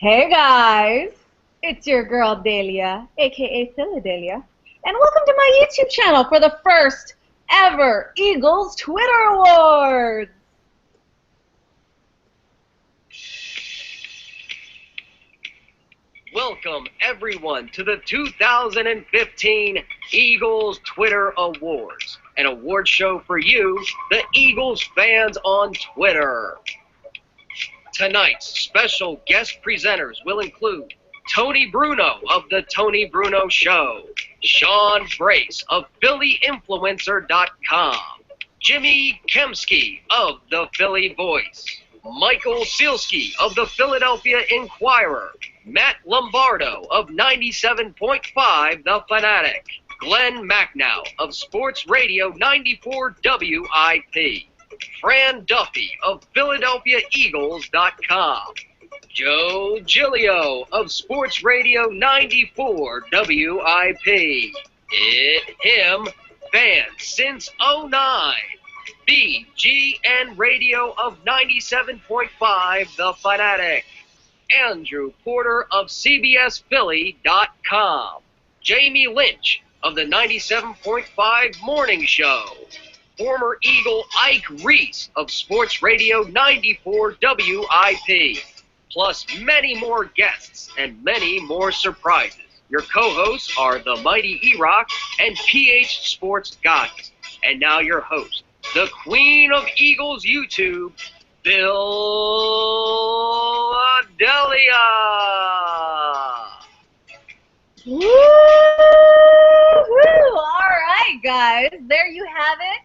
Hey guys, it's your girl Dahlia, aka PhilaDehlia, and welcome to my YouTube channel for the first ever Eagles Twitter Awards. Welcome everyone to the 2015 Eagles Twitter Awards, an award show for you, the Eagles fans on Twitter. Tonight's special guest presenters will include Tony Bruno of The Tony Bruno Show, Sean Brace of PhillyInfluencer.com, Jimmy Kemsky of The Philly Voice, Michael Sealski of The Philadelphia Inquirer, Matt Lombardo of 97.5 The Fanatic, Glenn Macnow of Sports Radio 94 WIP, Fran Duffy of PhiladelphiaEagles.com, Joe Giglio of Sports Radio 94 WIP, him, fan since '09, BGN Radio of 97.5 The Fanatic, Andrew Porter of CBSPhilly.com, Jamie Lynch of the 97.5 Morning Show, former Eagle Ike Reese of Sports Radio 94 WIP, plus many more guests and many more surprises. Your co-hosts are the Mighty E-Rock and PH Sports Guys. And now your host, the Queen of Eagles YouTube, PhilaDehlia. Woo-hoo! All right, guys, there you have it.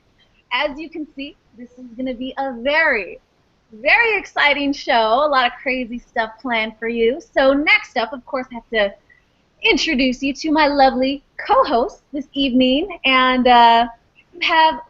As you can see, this is going to be a very exciting show. A lot of crazy stuff planned for you. So next up, of course, I have to introduce you to my lovely co-host this evening. And you have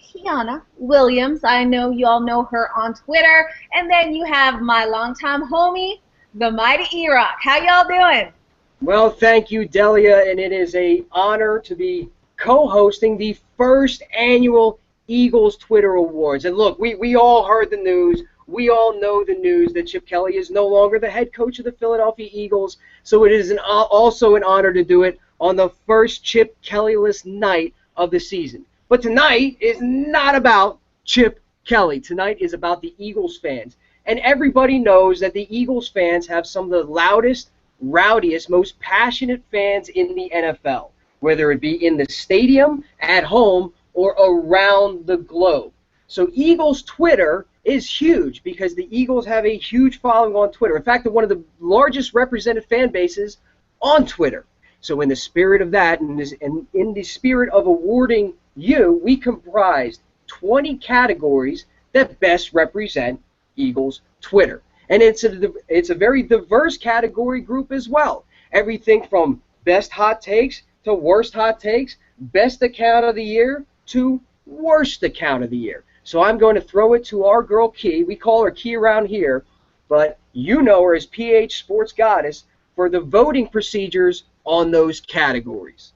Kiana Williams. I know you all know her on Twitter. And then you have my longtime homie, the Mighty E-Rock. How y'all doing? Well, thank you, Delia, and it is an honor to be co-hosting the first annual Eagles Twitter Awards. And look, we all heard the news. We all know the news that Chip Kelly is no longer the head coach of the Philadelphia Eagles, so it is also an honor to do it on the first Chip Kelly-less night of the season. But tonight is not about Chip Kelly. Tonight is about the Eagles fans. And everybody knows that the Eagles fans have some of the loudest, rowdiest, most passionate fans in the NFL, whether it be in the stadium, at home, or around the globe. So Eagles Twitter is huge because the Eagles have a huge following on Twitter. In fact, they're one of the largest represented fan bases on Twitter. So in the spirit of that, and in the spirit of awarding you, we comprised 20 categories that best represent Eagles Twitter. And it's a very diverse category group as well. Everything from best hot takes to worst hot takes, best account of the year to worst account of the year. So I'm going to throw it to our girl Key. We call her Key around here, but you know her as PH Sports Goddess for the voting procedures on those categories.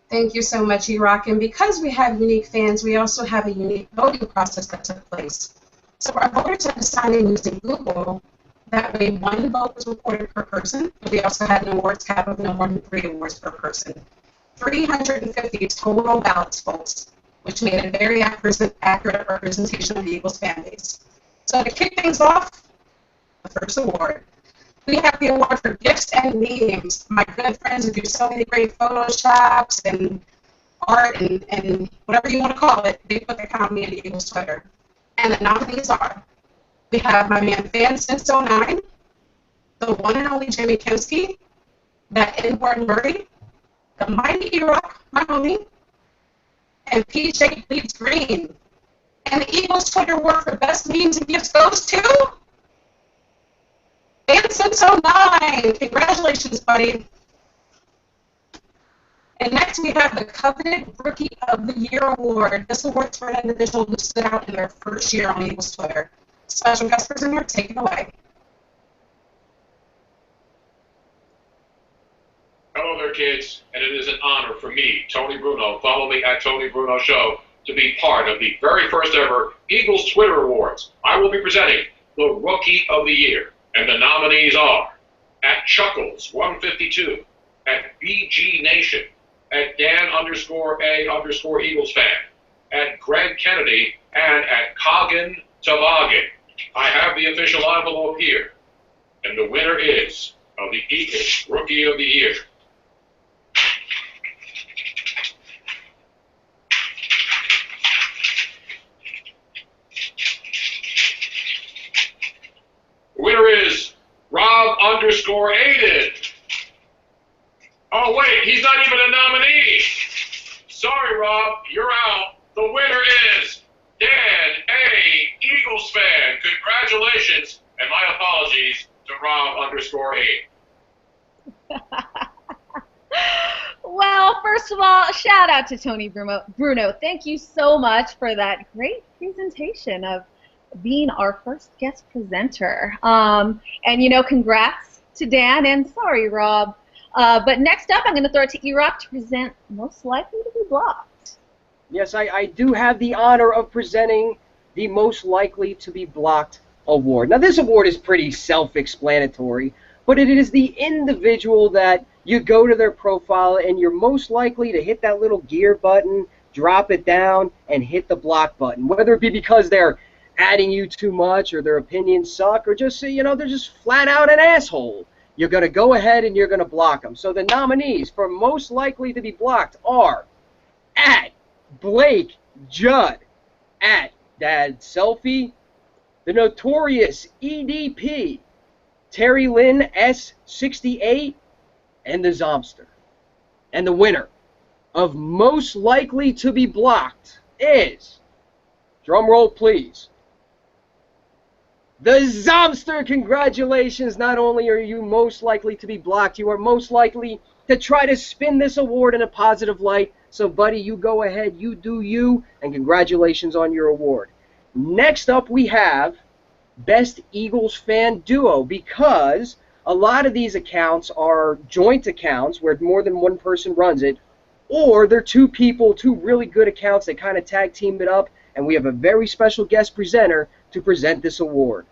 Thank you so much, E-Rock. And because we have unique fans, we also have a unique voting process that took place. So our voters had to sign in using Google. That way, one vote was recorded per person. We also had an awards cap of no more than 3 awards per person. 350 total ballots, folks, which made a very accurate representation of the Eagles fan base. So to kick things off, the first award, we have the award for gifts and memes. My good friends who do so many great Photoshops and art and whatever you want to call it, they put their copy in the Eagles Twitter. And the nominees are, we have my man Fan since '09, the one and only Jimmy Kemsky, that N-word Murray, the Mighty E-Rock, my homie, and PJ Bleeds Green. And the Eagles Twitter Award for Best Memes and Gifts goes to Fan since '09. Congratulations, buddy. And next we have the coveted Rookie of the Year Award. This award's for an individual who stood out in their first year on Eagles Twitter. Special guest presenter, take it away. Hello there, kids, and it is an honor for me, Tony Bruno, follow me at Tony Bruno Show, to be part of the very first ever Eagles Twitter Awards. I will be presenting the Rookie of the Year. And the nominees are at Chuckles 152, at BG Nation, at Dan_A_Eagles fan, at Greg Kennedy, and at Coggin Toboggan. I have the official envelope here, and the winner is of the Eagles Rookie of the Year. The winner is Rob_Aiden. Oh, wait, he's not even a nominee. Sorry, Rob, you're out. The winner is Dan A. Eagles fan. Congratulations, and my apologies to Rob_Aiden. Well, first of all, shout out to Tony Bruno. Thank you so much for that great presentation of being our first guest presenter. And, you know, congrats to Dan, and sorry, Rob. But next up, I'm going to throw it to E-Rock to present Most Likely to Be Blocked. Yes, I do have the honor of presenting the Most Likely to Be Blocked award. Now, this award is pretty self-explanatory, but it is the individual that you go to their profile and you're most likely to hit that little gear button, drop it down, and hit the block button, whether it be because they're adding you too much or their opinions suck or just, you know, they're just flat out an asshole. You're going to go ahead and you're going to block them. So the nominees for Most Likely to Be Blocked are at Blake Judd, at Dad Selfie, the Notorious EDP, Terry Lynn S68, and the Zomster. And the winner of Most Likely to Be Blocked is, drum roll please, the Zomster. Congratulations! Not only are you most likely to be blocked, you are most likely to try to spin this award in a positive light. So, buddy, you go ahead, you do you, and congratulations on your award. Next up, we have Best Eagles Fan Duo, because a lot of these accounts are joint accounts where more than one person runs it, or they're two people, two really good accounts that kind of tag team it up, and we have a very special guest presenter to present this award.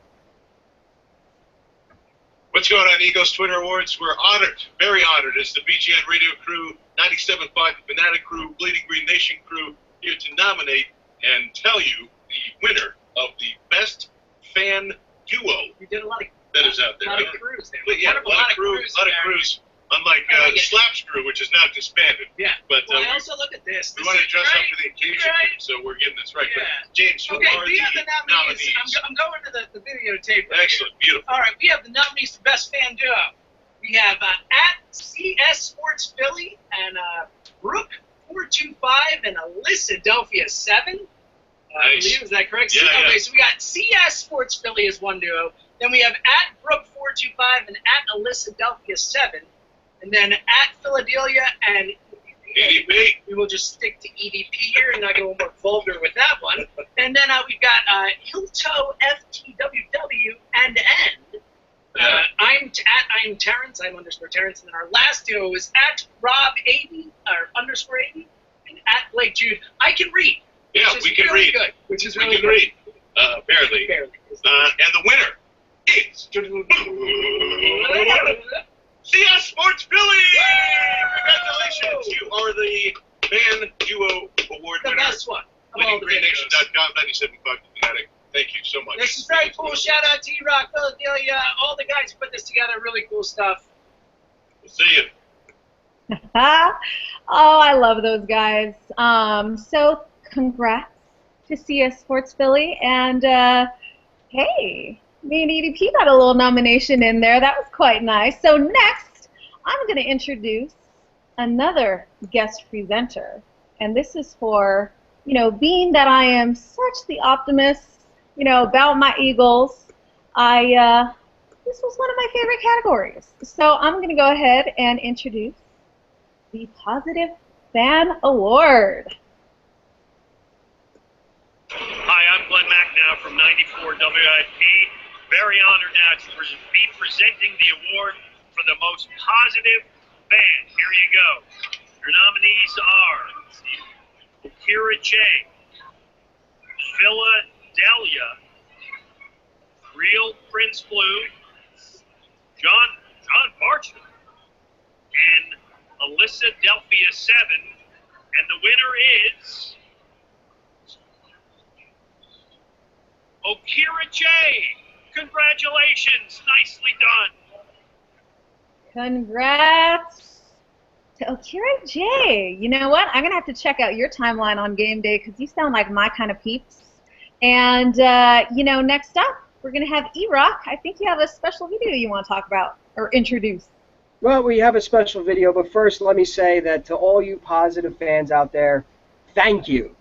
What's going on, Eagles Twitter Awards? We're honored, very honored, as the BGN Radio Crew, 97.5 the Fanatic Crew, Bleeding Green Nation Crew, here to nominate and tell you the winner of the Best Fan Duo. We did a lot of that is out there. A lot of crews there. Yeah, a lot of crews. Unlike Slap's crew, which is now disbanded. Yeah. But well, also look at this. We want to dress up for the occasion, so we're getting this right. Yeah. But James, who are we have the the nominees. I'm going to the videotape. Right Excellent, here. beautiful. All right, we have the nominees for Best Fan Duo. We have at CS Sports Philly and Brooke 425 and Philadelphia 7. I believe, is that correct? Yeah, okay, yeah. so we got CS Sports Philly as one duo. Then we have at Brooke 425 and at Philadelphia 7. And then at PhilaDehlia and EDP. we will just stick to EDP here and not get a little more vulgar with that one. And then we've got Hilto FTWW and N. I'm Terrence. I'm _Terrence. And then our last duo is at Rob80 or _80 and at Blake Jude. I can read. Yeah, we can really read. Good, which is We really can good. read. Barely. Barely. And the winner is CS Sports Philly! Congratulations! You are the Fan Duo Award The winner. best one of all the videos. BleedingGreenNation.com, 97.5 the Fanatic. Thank you so much. This is very cool. Shout out to E-Rock, PhilaDehlia, all the guys who put this together. Really cool stuff. We'll see you. Oh, I love those guys. So congrats to CS Sports Philly, and hey, me and EDP got a little nomination in there. That was quite nice. So next, I'm going to introduce another guest presenter, and this is for, you know, being that I am such the optimist, you know, about my Eagles, this was one of my favorite categories. So I'm going to go ahead and introduce the Positive Fan Award. Hi, I'm Glenn Macnow from 94 WIP. Very honored now to be presenting the award for the most positive fan. Here you go. Your nominees are Kira J, PhilaDehlia, Real Prince Blue, John Barton, and Alyssa Delphia 7. And the winner is Okira J. Congratulations. Nicely done. Congrats to Okira J. You know what? I'm going to have to check out your timeline on game day because you sound like my kind of peeps. And, you know, next up, we're going to have E-Rock. I think you have a special video you want to talk about or introduce. Well, we have a special video, but first let me say that to all you positive fans out there, thank you.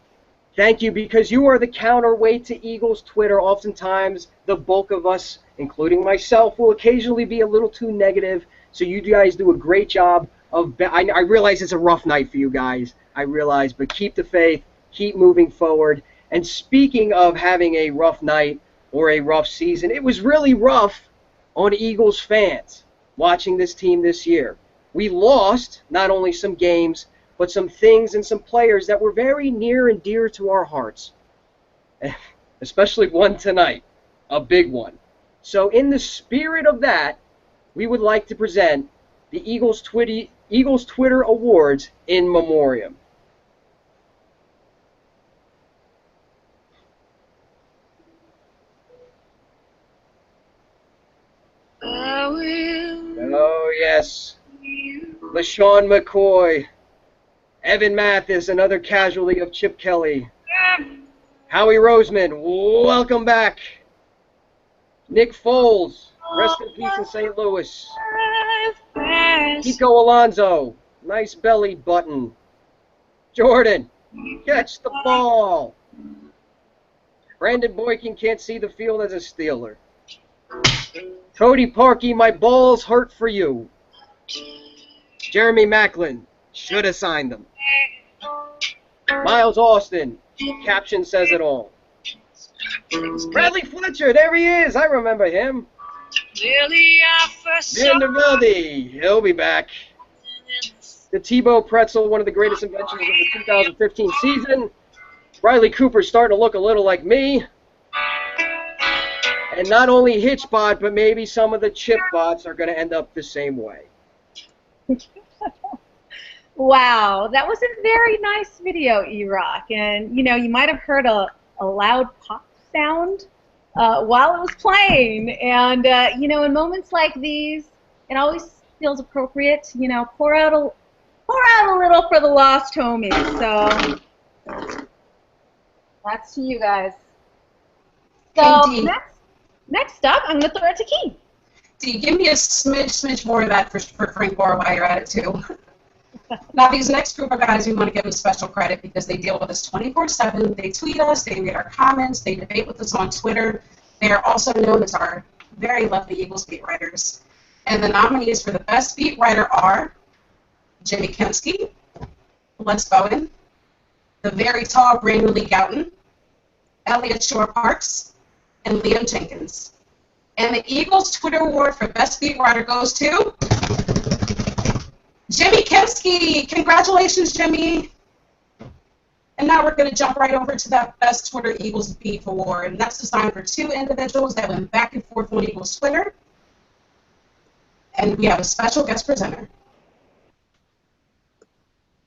Thank you, because you are the counterweight to Eagles Twitter. Oftentimes, the bulk of us, including myself, will occasionally be a little too negative. So you guys do a great job of... I realize it's a rough night for you guys. I realize, but keep the faith. Keep moving forward. And speaking of having a rough night or a rough season, it was really rough on Eagles fans watching this team this year. We lost not only some games, but some things and some players that were very near and dear to our hearts. Especially one tonight, a big one. So in the spirit of that, we would like to present the Eagles Twitter Awards in memoriam. Oh, yes. LaShawn McCoy, Evan Mathis, another casualty of Chip Kelly. Howie Roseman, welcome back. Nick Foles, rest in peace in St. Louis. Kiko Alonso, nice belly button. Jordan, catch the ball. Brandon Boykin can't see the field as a Steeler. Cody Parkey, my balls hurt for you. Jeremy Macklin, should have signed them. Miles Austin, caption says it all. Bradley Fletcher, there he is. I remember him. Vandervelde, he'll be back. The Tebow pretzel, one of the greatest inventions of the 2015 season. Riley Cooper starting to look a little like me. And not only Hitchbot, but maybe some of the chip bots are going to end up the same way. Wow, that was a very nice video, E-Rock. And, you know, you might have heard a loud pop sound while it was playing. And, you know, in moments like these, it always feels appropriate to, you know, pour out a little for the lost homies. So that's to you guys. So next up, I'm going to throw it to Key. D, give me a smidge more of that for Frank Gore while you're at it, too. Now, these next group of guys, we want to give them special credit because they deal with us 24/7. They tweet us, they read our comments, they debate with us on Twitter. They are also known as our very lovely Eagles beat writers. And the nominees for the best beat writer are Jimmy Kempski, Les Bowen, the very tall Brandon Lee Gouton, Elliot Shore Parks, and Liam Jenkins. And the Eagles Twitter Award for Best Beat Writer goes to Jimmy Kempski. Congratulations, Jimmy. And now we're going to jump right over to that Best Twitter Eagles Beat Award. And that's designed for two individuals that went back and forth on Eagles Twitter. And we have a special guest presenter.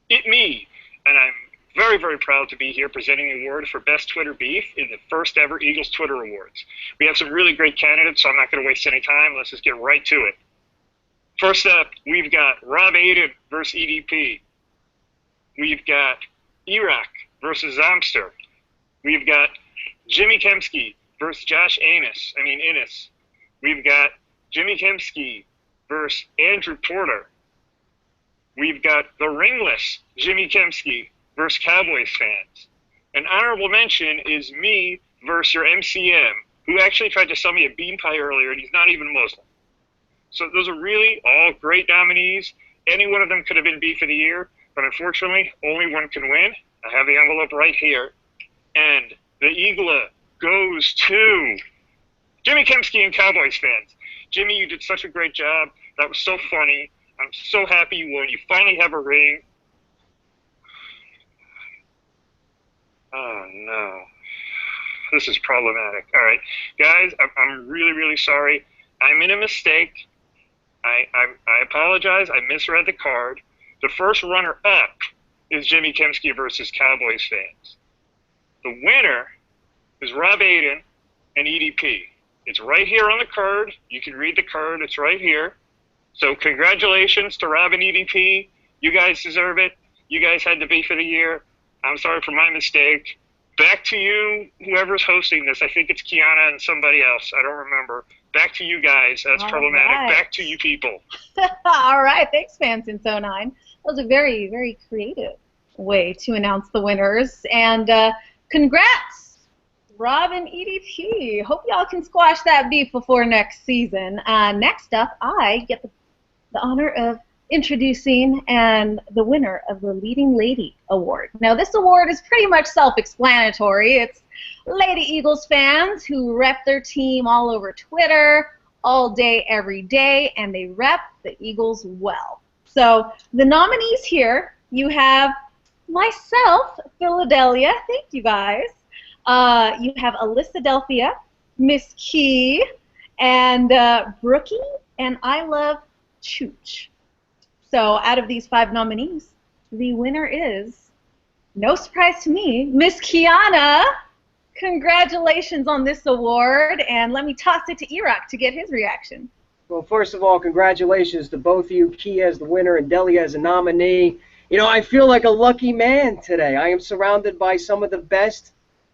It's me, and I'm very, very proud to be here presenting the award for Best Twitter Beef in the first ever Eagles Twitter Awards. We have some really great candidates, so I'm not going to waste any time. Let's just get right to it. First up, we've got Rob Aiden versus EDP. We've got E-Rock versus Zomster. We've got Jimmy Kempski versus Josh Innes. We've got Jimmy Kempski versus Andrew Porter. We've got the ringless Jimmy Kempski versus Cowboys fans. An honorable mention is me versus your MCM, who actually tried to sell me a bean pie earlier, and he's not even Muslim. So those are really all great nominees. Any one of them could have been Beef of the Year, but unfortunately, only one can win. I have the envelope right here. And the Eagla goes to Jimmy Kempski and Cowboys fans. Jimmy, you did such a great job. That was so funny. I'm so happy you won. You finally have a ring. Oh, no. This is problematic. All right. Guys, I'm really, really sorry. I made a mistake. I apologize. I misread the card. The first runner-up is Jimmy Kemsky versus Cowboys fans. The winner is Rob Aiden and EDP. It's right here on the card. You can read the card. It's right here. So congratulations to Rob and EDP. You guys deserve it. You guys had the beef of the year. I'm sorry for my mistake. Back to you, whoever's hosting this. I think it's Kiana and somebody else. I don't remember. Back to you guys. That's problematic. Right. Back to you people. All right. Thanks, Fan09. That was a very, very creative way to announce the winners. And congrats, Rob and EDP. Hope y'all can squash that beef before next season. Next up, I get the honor of introducing and the winner of the Leading Lady Award. Now, this award is pretty much self-explanatory. It's Lady Eagles fans who rep their team all over Twitter, all day, every day, and they rep the Eagles well. So the nominees here, you have myself, PhilaDehlia. Thank you, guys. You have Alyssa Miss Key, and Brookie, and I Love Chooch. So out of these 5 nominees, the winner is, no surprise to me, Miss Kiana. Congratulations on this award, and let me toss it to Iraq to get his reaction. Well, first of all, congratulations to both of you, Kia as the winner and Delia as a nominee. You know, I feel like a lucky man today. I am surrounded by some of the best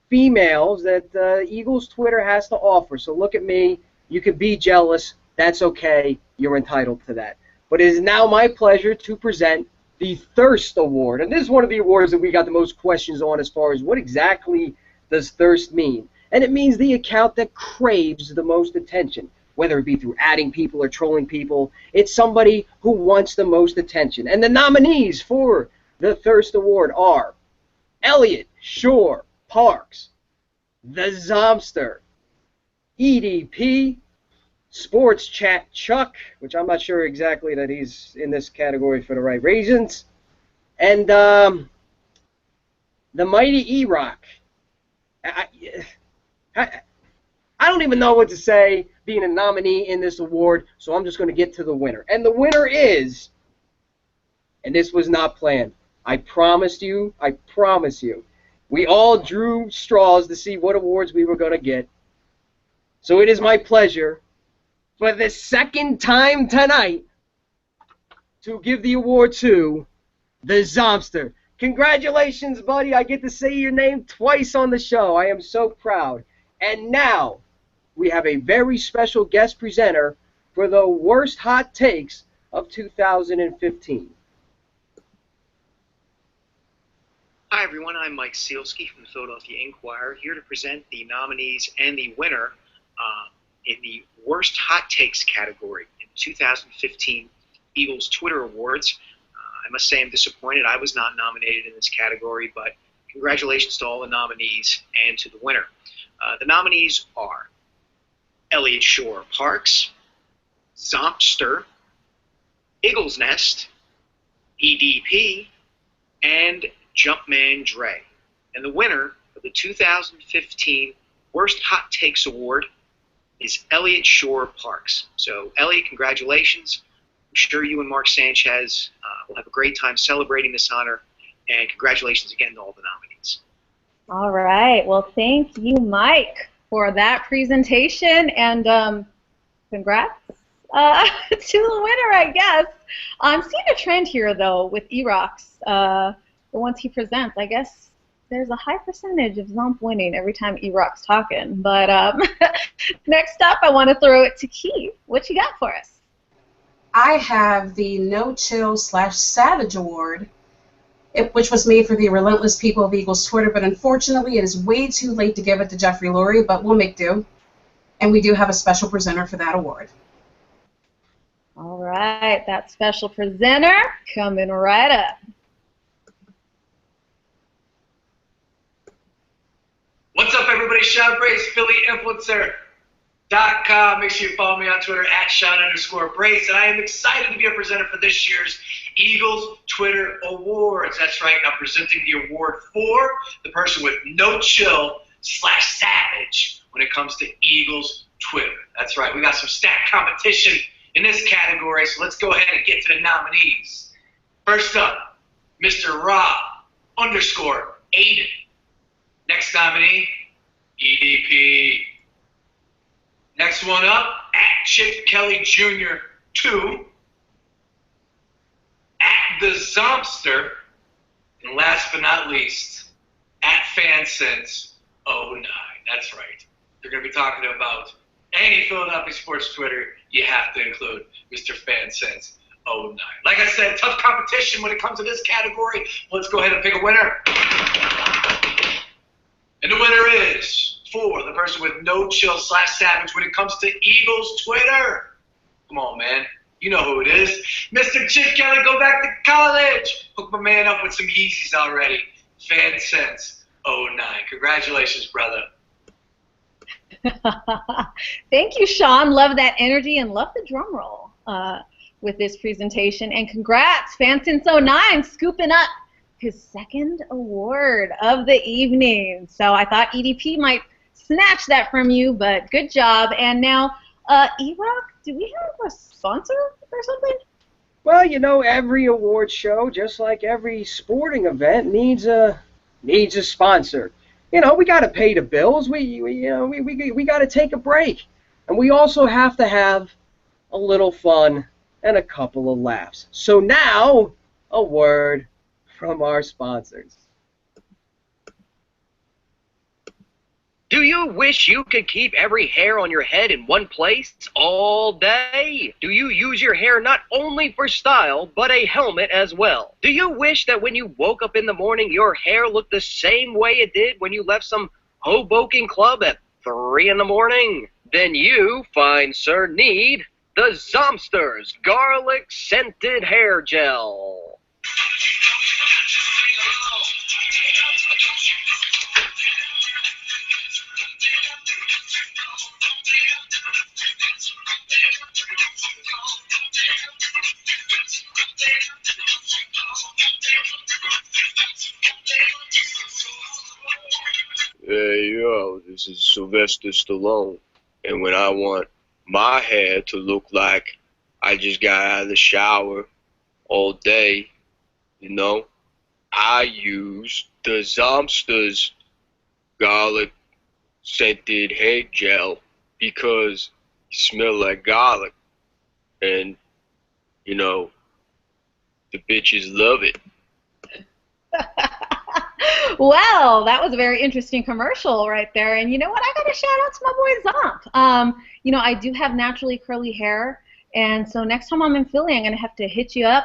females that Eagles Twitter has to offer. So look at me. You could be jealous. That's okay. You're entitled to that. But it is now my pleasure to present the Thirst Award. And this is one of the awards that we got the most questions on as far as what exactly does thirst mean. And it means the account that craves the most attention, whether it be through adding people or trolling people. It's somebody who wants the most attention. And the nominees for the Thirst Award are Elliot Shore Parks, The Zomster, EDP, Sports Chat Chuck, which I'm not sure exactly that he's in this category for the right reasons, and the mighty E-Rock. I don't even know what to say being a nominee in this award, so I'm just going to get to the winner. And the winner is, and this was not planned, I promise you, we all drew straws to see what awards we were going to get. So it is my pleasure, for the second time tonight, to give the award to the Zomster. Congratulations, buddy. I get to say your name twice on the show. I am so proud. And now, we have a very special guest presenter for the worst hot takes of 2015. Hi, everyone. I'm Mike Sealski from the Philadelphia Inquirer, here to present the nominees and the winner in the Worst Hot Takes category in 2015 Eagles Twitter Awards. I must say I'm disappointed I was not nominated in this category, but congratulations to all the nominees and to the winner. The nominees are Elliot Shore Parks, Zompster, Eagles Nest, EDP, and Jumpman Dre. And the winner of the 2015 Worst Hot Takes Award is Elliot Shore Parks. So, Elliot, congratulations. I'm sure you and Mark Sanchez will have a great time celebrating this honor, and congratulations again to all the nominees. All right. Well, thank you, Mike, for that presentation, and congrats to the winner, I guess. I'm seeing a trend here, though, with E-Rocks, the ones he presents. I guess there's a high percentage of Zomp winning every time E-Rock's talking. But next up, I want to throw it to Key. What you got for us? I have the No Chill / Savage Award, which was made for the relentless people of Eagles Twitter, but unfortunately it is way too late to give it to Jeffrey Lurie, but we'll make do. And we do have a special presenter for that award. All right, that special presenter coming right up. What's up, everybody? Sean Brace, PhillyInfluencer.com. Make sure you follow me on Twitter at Sean_Brace. And I am excited to be a presenter for this year's Eagles Twitter Awards. That's right, I'm presenting the award for the person with no chill / savage when it comes to Eagles Twitter. That's right, we got some stacked competition in this category, so let's go ahead and get to the nominees. First up, Mr. Rob _Aiden. Next nominee, EDP. Next one up, at Chip Kelly Jr. 2. At The Zompster. And last but not least, at FanSense09. That's right. They're going to be talking about any Philadelphia sports Twitter. You have to include Mr. FanSense09. Like I said, tough competition when it comes to this category. Let's go ahead and pick a winner. And the winner is, for the person with no chill / savage when it comes to Eagles Twitter. Come on, man. You know who it is. Mr. Chip Kelly, go back to college. Hook my man up with some Yeezys already. FanSense09. Congratulations, brother. Thank you, Sean. Love that energy and love the drum roll with this presentation. And congrats, FanSense09, scooping up his second award of the evening. So I thought EDP might snatch that from you, but good job. And now, E-Rock, do we have a sponsor or something? Well, you know, every award show, just like every sporting event, needs a sponsor. You know, we got to pay the bills. We got to take a break, and we also have to have a little fun and a couple of laughs. So now, a word from our sponsors. Do you wish you could keep every hair on your head in one place all day? Do you use your hair not only for style, but a helmet as well? Do you wish that when you woke up in the morning, your hair looked the same way it did when you left some Hoboken club at 3 in the morning? Then you, fine sir, need the Zompster's Garlic Scented Hair Gel. Hey, yo, this is Sylvester Stallone. And when I want my hair to look like I just got out of the shower all day, you know, I use the Zompster's Garlic Scented Hair Gel because it smells like garlic. And, you know, the bitches love it. Well, that was a very interesting commercial right there. And you know what? I got to shout out to my boy Zomp. You know, I do have naturally curly hair. And so next time I'm in Philly, I'm going to have to hit you up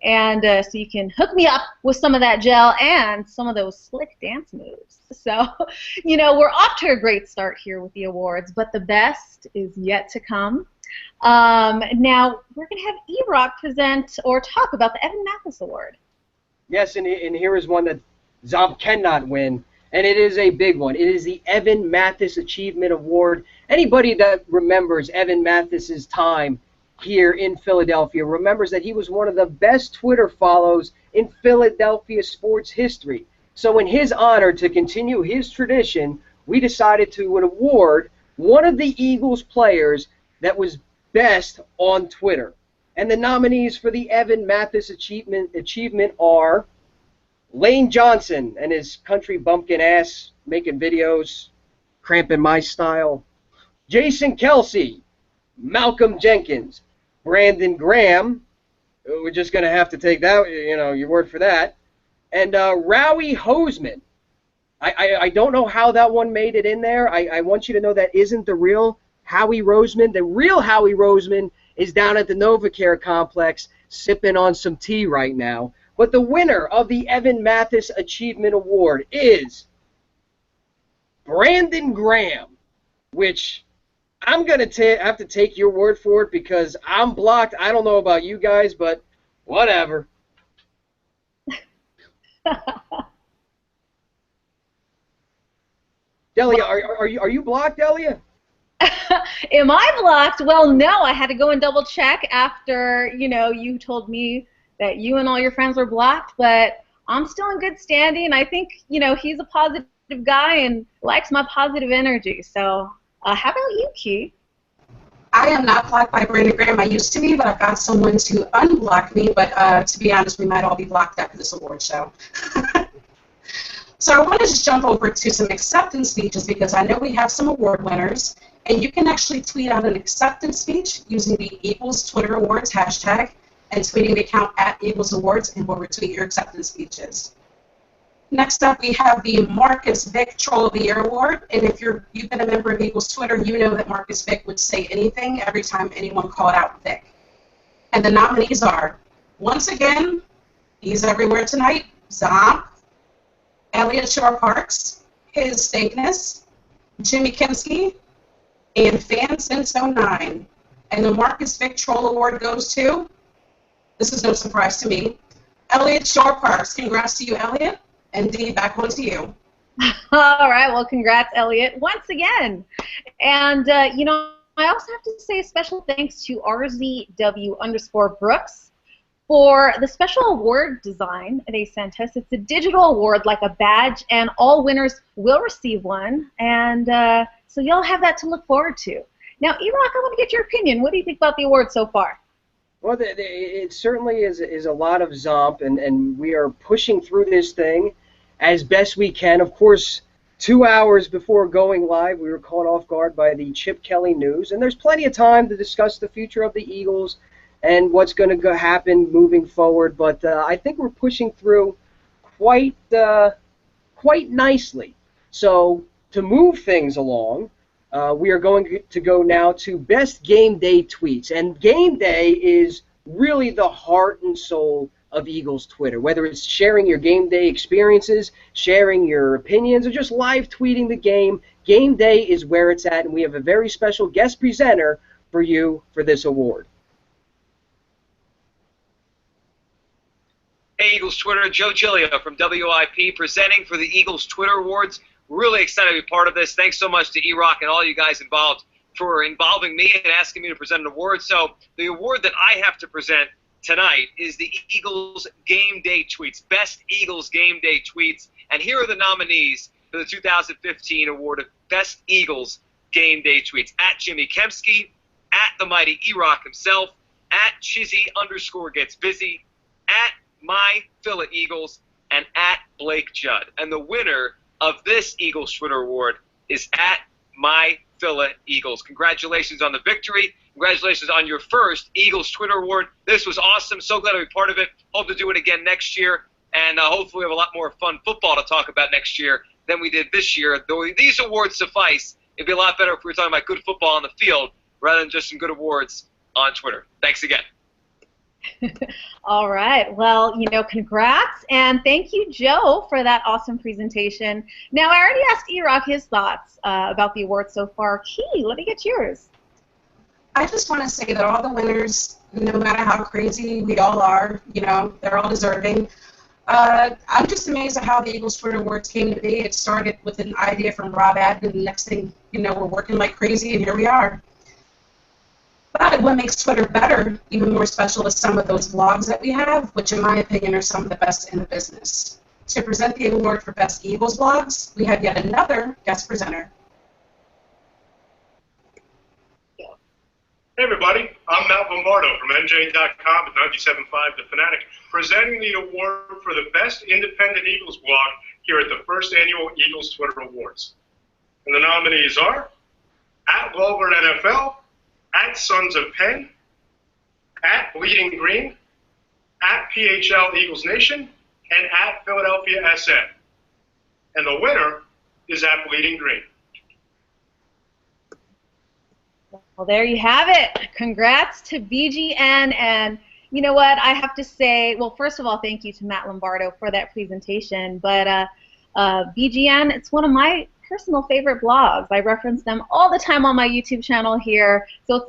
and so you can hook me up with some of that gel and some of those slick dance moves. So, you know, we're off to a great start here with the awards, but the best is yet to come. Now, we're going to have E-Rock present or talk about the Evan Mathis Award. Yes, and here is one that Zomp cannot win, and it is a big one. It is the Evan Mathis Achievement Award. Anybody that remembers Evan Mathis's time here in Philadelphia remembers that he was one of the best Twitter follows in Philadelphia sports history. So in his honor, to continue his tradition, we decided to award one of the Eagles players that was best on Twitter. And the nominees for the Evan Mathis Achievement are Lane Johnson and his country bumpkin ass making videos, cramping my style. Jason Kelsey, Malcolm Jenkins, Brandon Graham, we're just going to have to take that, you know, your word for that, and Rowie Hoseman. I don't know how that one made it in there. I want you to know that isn't the real Howie Roseman. The real Howie Roseman is down at the NovaCare complex sipping on some tea right now. But the winner of the Evan Mathis Achievement Award is Brandon Graham, which I'm going to have to take your word for it because I'm blocked. I don't know about you guys, but whatever. Delia, are you blocked, Delia? Am I blocked? Well, no. I had to go and double check after, you know, you told me that you and all your friends were blocked, but I'm still in good standing. I think, you know, he's a positive guy and likes my positive energy. So how about you, Key? I am not blocked by Brandon Graham. I used to be, but I've got someone to unblock me. But to be honest, we might all be blocked after this award show. So I want to just jump over to some acceptance speeches because I know we have some award winners. And you can actually tweet out an acceptance speech using the Eagles Twitter Awards hashtag and tweeting the account at Eagles Awards, and we'll retweet your acceptance speeches. Next up, we have the Marcus Vick Troll of the Year Award. And if you've been a member of Eagles Twitter, you know that Marcus Vick would say anything every time anyone called out Vick. And the nominees are, once again, he's everywhere tonight, Zomp, Elliot Shore Parks, His Stankness, Jimmy Kemsky, and Fan Since 09. And the Marcus Vick Troll Award goes to, this is no surprise to me, Elliot Shore Parks. Congrats to you, Elliot. And Dee, back on to you. All right. Well, congrats, Elliot, once again. And, you know, I also have to say a special thanks to RZW_Brooks for the special award design they sent us. It's a digital award like a badge, and all winners will receive one. And so you'll have that to look forward to. Now, E-Rock, I want to get your opinion. What do you think about the award so far? Well, it certainly is a lot of Zomp, and we are pushing through this thing as best we can. Of course, 2 hours before going live, we were caught off guard by the Chip Kelly news, and there's plenty of time to discuss the future of the Eagles and what's going to happen moving forward. But I think we're pushing through quite nicely. So to move things along, we are going to go now to best game day tweets. And game day is really the heart and soul of Eagles Twitter. Whether it's sharing your game day experiences, sharing your opinions, or just live tweeting the game, game day is where it's at. And we have a very special guest presenter for you for this award. Hey, Eagles Twitter, Joe Giglio from WIP presenting for the Eagles Twitter Awards. Really excited to be part of this. Thanks so much to E-Rock and all you guys involved for involving me and asking me to present an award. So the award that I have to present tonight is the Eagles Game Day Tweets, Best Eagles Game Day Tweets. And here are the nominees for the 2015 award of Best Eagles Game Day Tweets. At Jimmy Kemsky, at the mighty E-Rock himself, at Chizzy_gets_busy, at my Phila Eagles, and at Blake Judd. And the winner of this Eagles Twitter Award is at my Phila Eagles. Congratulations on the victory. Congratulations on your first Eagles Twitter Award. This was awesome. So glad to be part of it. Hope to do it again next year. And hopefully we have a lot more fun football to talk about next year than we did this year. Though these awards suffice, it'd be a lot better if we were talking about good football on the field rather than just some good awards on Twitter. Thanks again. All right. Well, you know, congrats, and thank you, Joe, for that awesome presentation. Now, I already asked E-Rock his thoughts about the award so far. Key, let me get yours. I just want to say that all the winners, no matter how crazy we all are, you know, they're all deserving. I'm just amazed at how the Eagles Twitter Awards came to be. It started with an idea from Rob Adden, and the next thing, you know, we're working like crazy, and here we are. But what makes Twitter better, even more special, is some of those blogs that we have, which in my opinion are some of the best in the business. To present the award for Best Eagles Blogs, we have yet another guest presenter. Hey everybody, I'm Matt Lombardo from NJ.com at 97.5 The Fanatic, presenting the award for the Best Independent Eagles Blog here at the first annual Eagles Twitter Awards. And the nominees are at Wolverine NFL, at Sons of Penn, at Bleeding Green, at PHL Eagles Nation, and at Philadelphia SM. And the winner is at Bleeding Green. Well, there you have it. Congrats to BGN. And you know what? I have to say, well, first of all, thank you to Matt Lombardo for that presentation. But BGN, it's one of my personal favorite blogs. I reference them all the time on my YouTube channel here. So it's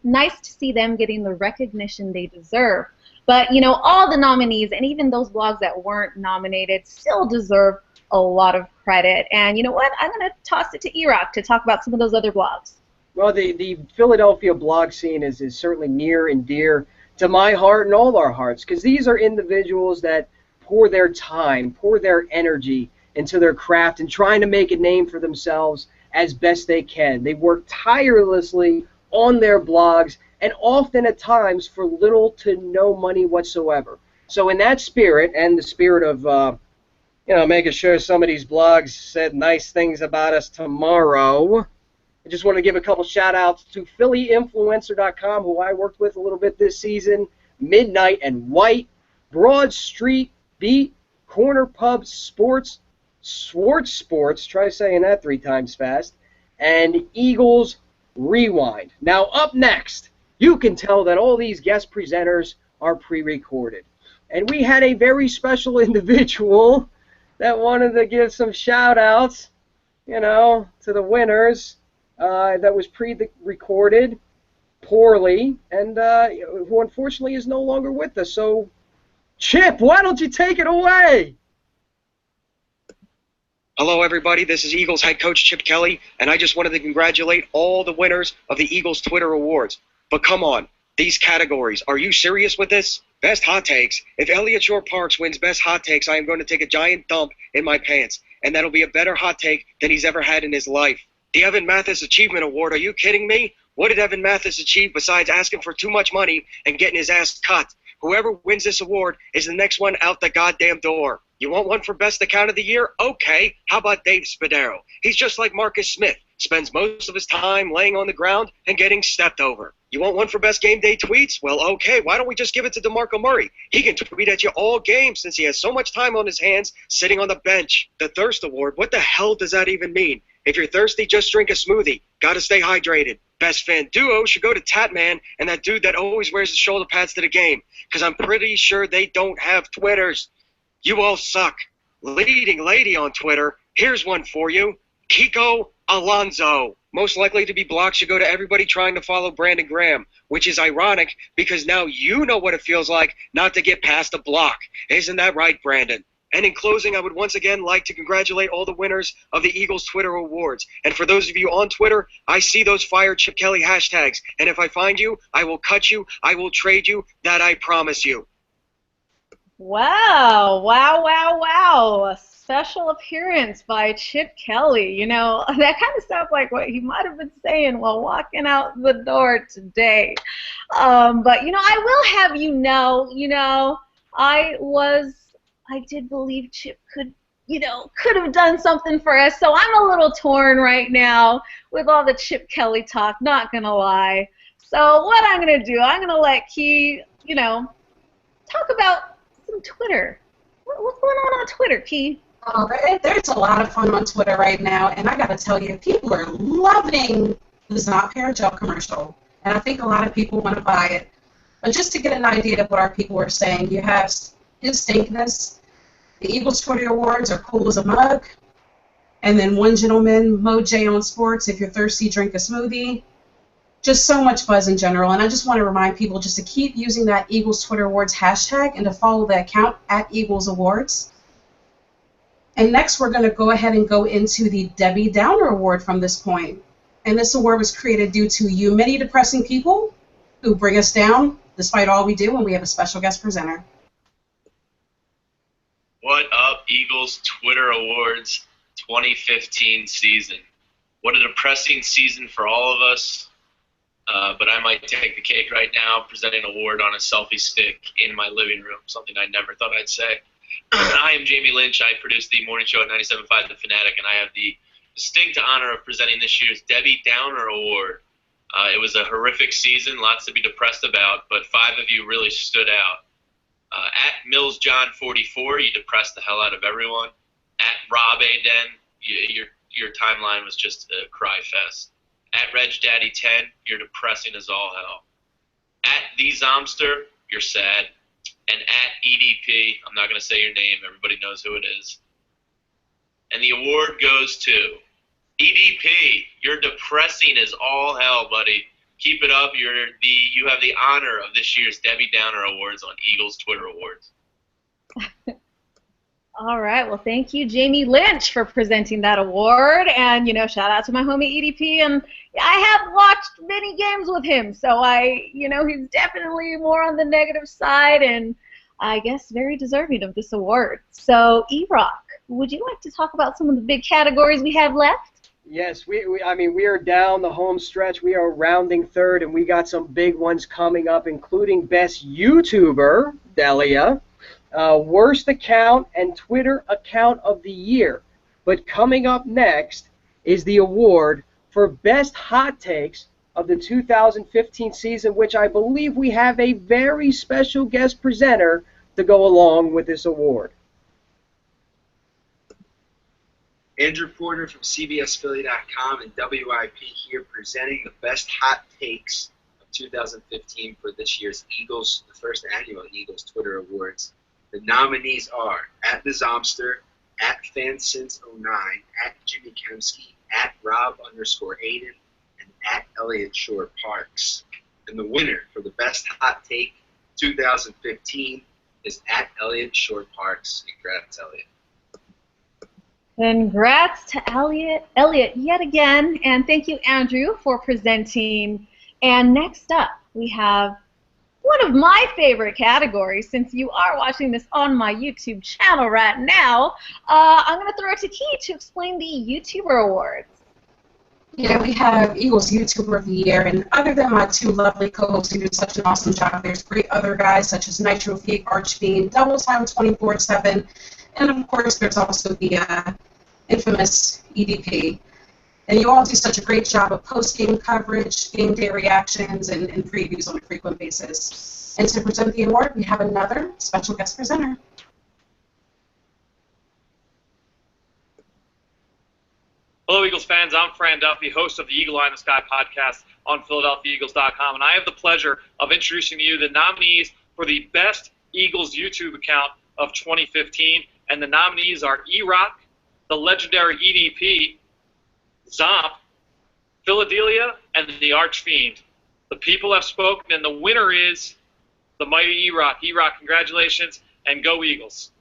nice to see them getting the recognition they deserve. But, you know, all the nominees and even those blogs that weren't nominated still deserve a lot of credit. And you know what? I'm going to toss it to E-Rock to talk about some of those other blogs. Well, the Philadelphia blog scene is certainly near and dear to my heart and all our hearts, because these are individuals that pour their time, pour their energy into their craft and trying to make a name for themselves as best they can. They work tirelessly on their blogs, and often at times for little to no money whatsoever. So in that spirit, and the spirit of making sure some of these blogs said nice things about us tomorrow, I just want to give a couple shout-outs to PhillyInfluencer.com, who I worked with a little bit this season, Midnight and White, Broad Street Beat, Corner Pub Sports, Swartz Sports, try saying that 3 times fast, and Eagles Rewind. Now, up next, you can tell that all these guest presenters are pre-recorded. And we had a very special individual that wanted to give some shout-outs, to the winners that was pre-recorded poorly, and who unfortunately is no longer with us. So, Chip, why don't you take it away? Hello, everybody. This is Eagles head coach Chip Kelly, and I just wanted to congratulate all the winners of the Eagles Twitter Awards. But come on, these categories, are you serious with this? Best hot takes. If Elliot Shore Parks wins best hot takes, I am going to take a giant dump in my pants, and that'll be a better hot take than he's ever had in his life. The Evan Mathis Achievement Award, are you kidding me? What did Evan Mathis achieve besides asking for too much money and getting his ass cut? Whoever wins this award is the next one out the goddamn door. You want one for Best Account of the Year? Okay. How about Dave Spadaro? He's just like Marcus Smith. Spends most of his time laying on the ground and getting stepped over. You want one for Best Game Day Tweets? Well, okay. Why don't we just give it to DeMarco Murray? He can tweet at you all game since he has so much time on his hands sitting on the bench. The Thirst Award, what the hell does that even mean? If you're thirsty, just drink a smoothie. Gotta stay hydrated. Best Fan Duo should go to Tatman and that dude that always wears his shoulder pads to the game, because I'm pretty sure they don't have Twitters. You all suck. Leading lady on Twitter, here's one for you. Kiko Alonso. Most likely to be blocked should go to everybody trying to follow Brandon Graham, which is ironic because now you know what it feels like not to get past a block. Isn't that right, Brandon? And in closing, I would once again like to congratulate all the winners of the Eagles Twitter Awards. And for those of you on Twitter, I see those Fire Chip Kelly hashtags. And if I find you, I will cut you, I will trade you, that I promise you. Wow, wow, wow, wow. A special appearance by Chip Kelly. That kind of sounds like what he might have been saying while walking out the door today. But, I will have you know, I did believe Chip could have done something for us. So I'm a little torn right now with all the Chip Kelly talk, not going to lie. So what I'm going to do, I'm going to let Key, talk about some Twitter. What's going on Twitter, Key? Oh, there's a lot of fun on Twitter right now, and I got to tell you, people are loving the Not Pair Gel commercial, and I think a lot of people want to buy it. But just to get an idea of what our people are saying, you have His Stinkness, the Eagles Twitter Awards are cool as a mug, and then one gentleman, Mo J on Sports, if you're thirsty, drink a smoothie. Just so much buzz in general, and I just want to remind people just to keep using that Eagles Twitter Awards hashtag and to follow the account at Eagles Awards. And next we're going to go ahead and go into the Debbie Downer Award from this point. And this award was created due to you many depressing people who bring us down despite all we do, and we have a special guest presenter. What up, Eagles Twitter Awards 2015 season? What a depressing season for all of us. But I might take the cake right now, presenting an award on a selfie stick in my living room, something I never thought I'd say. I am Jamie Lynch. I produce the morning show at 97.5 The Fanatic, and I have the distinct honor of presenting this year's Debbie Downer Award. It was a horrific season, lots to be depressed about, but 5 of you really stood out. At MillsJohn44, you depressed the hell out of everyone. At Rob Aden, your timeline was just a cry fest. At RegDaddy10, you're depressing as all hell. At The Zomster, you're sad. And at EDP, I'm not going to say your name, everybody knows who it is. And the award goes to EDP. You're depressing as all hell, buddy. Keep it up. You have the honor of this year's Debbie Downer Awards on Eagles Twitter Awards. All right. Well, thank you, Jamie Lynch, for presenting that award. And, shout out to my homie EDP. And I have watched many games with him. So he's definitely more on the negative side and I guess very deserving of this award. So, E-Rock, would you like to talk about some of the big categories we have left? Yes, I mean, we are down the home stretch. We are rounding third, and we got some big ones coming up, including Best YouTuber, Delia, Worst Account, and Twitter Account of the Year. But coming up next is the award for Best Hot Takes of the 2015 season, which I believe we have a very special guest presenter to go along with this award. Andrew Porter from CBSPhilly.com and WIP here presenting the best hot takes of 2015 for this year's Eagles, the first annual Eagles Twitter Awards. The nominees are at the Zomster, at FanSince09, at Jimmy Kemsky, at Rob_Aiden, and at Elliot Shore Parks. And the winner for the best hot take 2015 is at Elliot Shore Parks. Congrats, Elliot. Congrats to Elliot yet again, and thank you, Andrew, for presenting. And next up, we have one of my favorite categories. Since you are watching this on my YouTube channel right now, I'm going to throw it to Key to explain the YouTuber Awards. Yeah, we have Eagles YouTuber of the Year, and other than my two lovely co-hosts who do such an awesome job, there's great other guys such as Nitro Fake, Archfiend, Double Time 24/7, and of course there's also the infamous EDP. And you all do such a great job of post-game coverage, game day reactions, and previews on a frequent basis. And to present the award, we have another special guest presenter. Hello, Eagles fans. I'm Fran Duffy, host of the Eagle Eye in the Sky podcast on PhilaDehliaEagles.com, and I have the pleasure of introducing to you the nominees for the best Eagles YouTube account of 2015, and the nominees are E-Rock, the legendary EDP, Zomp, PhilaDehlia, and the Archfiend. The people have spoken, and the winner is the mighty E-Rock. E-Rock, congratulations, and go Eagles.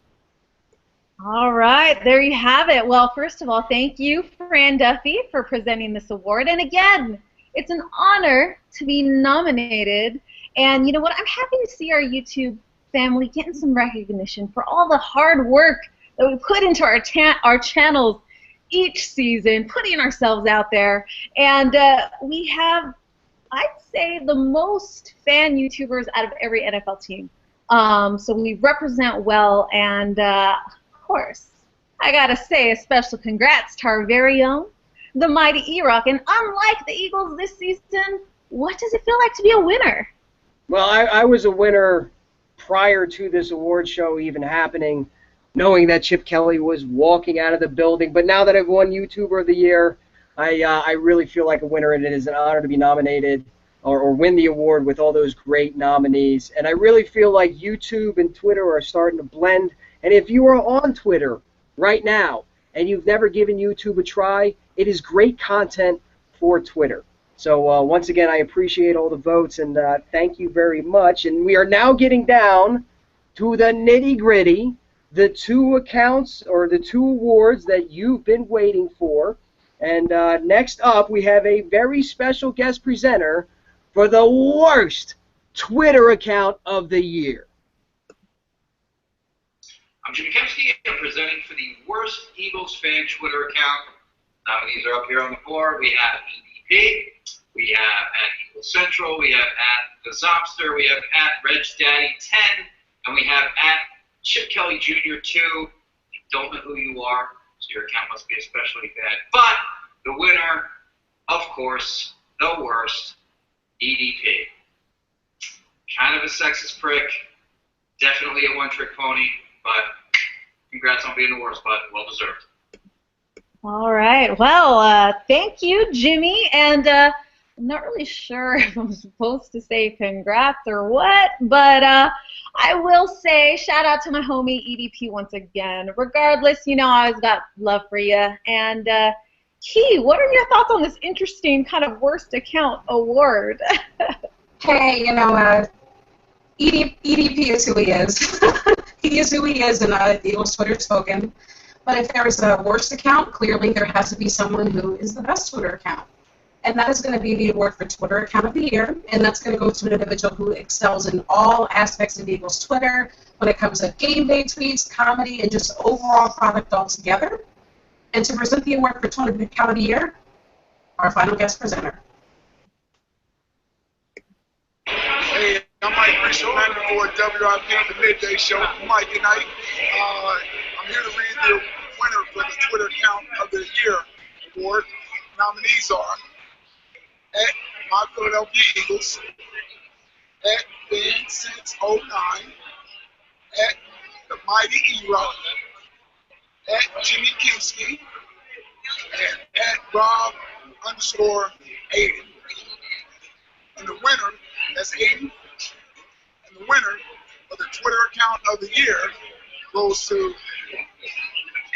All right, there you have it. Well, first of all, thank you, Fran Duffy, for presenting this award. And again, it's an honor to be nominated. And you know what? I'm happy to see our YouTube family getting some recognition for all the hard work that we put into our channels each season, putting ourselves out there. And we have, I'd say, the most fan YouTubers out of every NFL team. So we represent well, and of course, I gotta say a special congrats to our very own, the mighty E-Rock. And unlike the Eagles this season, what does it feel like to be a winner? Well, I was a winner prior to this award show even happening, knowing that Chip Kelly was walking out of the building. But now that I've won YouTuber of the Year, I really feel like a winner, and it is an honor to be nominated or win the award with all those great nominees. And I really feel like YouTube and Twitter are starting to blend. And if you are on Twitter right now and you've never given YouTube a try, it is great content for Twitter. So once again, I appreciate all the votes, and thank you very much. And we are now getting down to the nitty-gritty, the two accounts or the two awards that you've been waiting for. And next up, we have a very special guest presenter for the worst Twitter account of the year. I'm Jimmy Kemsky, and I'm presenting for the worst Eagles fan Twitter account. Nominees are up here on the board. We have EDP, we have at Eagles Central, we have at the Zopster, we have at RegDaddy10, and we have at Chip Kelly Jr. 2. I don't know who you are, so your account must be especially bad. But the winner, of course, the worst, EDP. Kind of a sexist prick, definitely a one-trick pony, but congrats on being the worst, but well deserved. All right. Well, thank you, Jimmy. And I'm not really sure if I'm supposed to say congrats or what, but I will say shout out to my homie EDP once again. Regardless, you know, I always got love for you. And Key, what are your thoughts on this interesting kind of worst account award? Hey, you know, EDP is who he is. He is who he is, and the Eagles Twitter spoken. But if there is a worst account, clearly there has to be someone who is the best Twitter account. And that is going to be the award for Twitter Account of the Year, and that's going to go to an individual who excels in all aspects of Eagles Twitter when it comes to game day tweets, comedy, and just overall product altogether. And to present the award for Twitter Account of the Year, our final guest presenter. Hey, I'm Mike Reese from 94 WIP, the Midday Show, Mike and Ike. I'm here to read the winner for the Twitter Account of the Year award. Nominees are at My Philadelphia Eagles, at Ben Since 09, at The Mighty E-Rock, at Jimmy Kinski, and at Rob_Aiden. And the winner, that's Aiden, and the winner of the Twitter Account of the Year goes to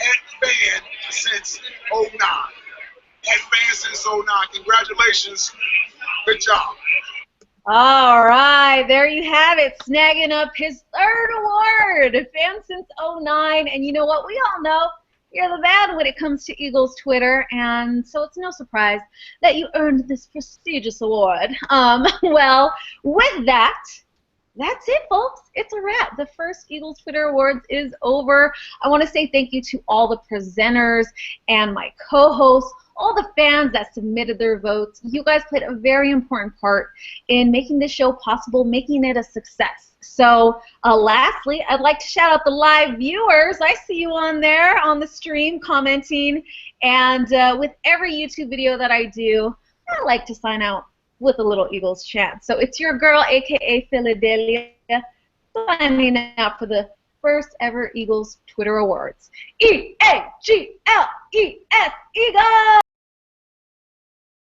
at Since 09. At Since 09. Congratulations. Good job. All right, there you have it, snagging up his third award, Fan Since 09. And you know what? We all know you're the man when it comes to Eagles Twitter, and so it's no surprise that you earned this prestigious award. Well, with that, that's it, folks. It's a wrap. The first Eagles Twitter Awards is over. I want to say thank you to all the presenters and my co-hosts, all the fans that submitted their votes. You guys played a very important part in making this show possible, making it a success. So lastly, I'd like to shout out the live viewers. I see you on there on the stream commenting. And with every YouTube video that I do, I like to sign out with a little Eagles chant. So it's your girl, a.k.a. PhilaDehlia, signing out for the first ever Eagles Twitter Awards. E-A-G-L-E-S, Eagles!